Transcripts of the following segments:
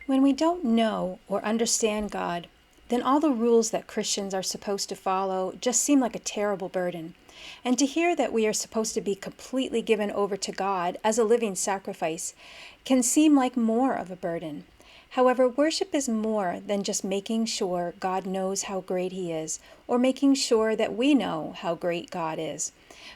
When we don't know or understand God, then all the rules that Christians are supposed to follow just seem like a terrible burden. And to hear that we are supposed to be completely given over to God as a living sacrifice can seem like more of a burden. However, worship is more than just making sure God knows how great He is, or making sure that we know how great God is.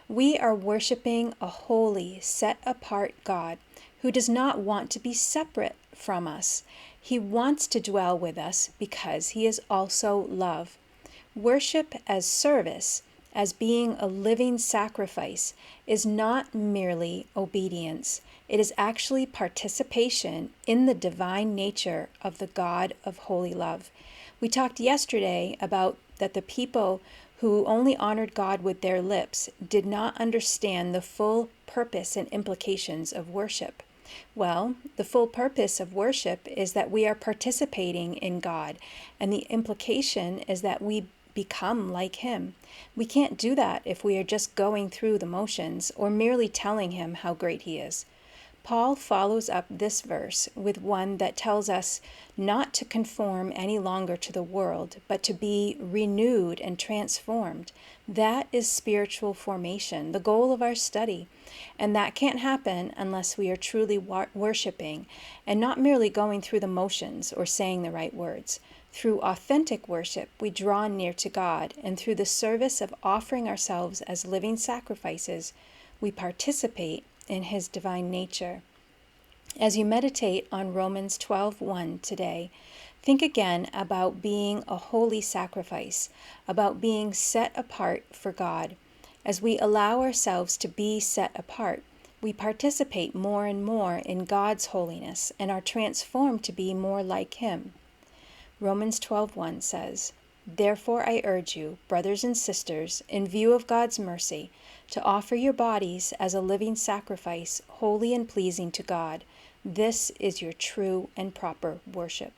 We are worshiping a holy, set-apart God who does not want to be separate from us. He wants to dwell with us because He is also love. Worship as service, as being a living sacrifice, is not merely obedience. It is actually participation in the divine nature of the God of holy love. We talked yesterday about that the people who only honored God with their lips did not understand the full purpose and implications of worship. Well, the full purpose of worship is that we are participating in God, and the implication is that we become like Him. We can't do that if we are just going through the motions or merely telling Him how great He is. Paul follows up this verse with one that tells us not to conform any longer to the world, but to be renewed and transformed. That is spiritual formation, the goal of our study. And that can't happen unless we are truly worshiping and not merely going through the motions or saying the right words. Through authentic worship, we draw near to God, and through the service of offering ourselves as living sacrifices, we participate in His divine nature. As you meditate on Romans 12:1 today, think again about being a holy sacrifice, about being set apart for God. As we allow ourselves to be set apart, we participate more and more in God's holiness and are transformed to be more like Him. Romans 12:1 says, "Therefore I urge you, brothers and sisters, in view of God's mercy, to offer your bodies as a living sacrifice, holy and pleasing to God. This is your true and proper worship."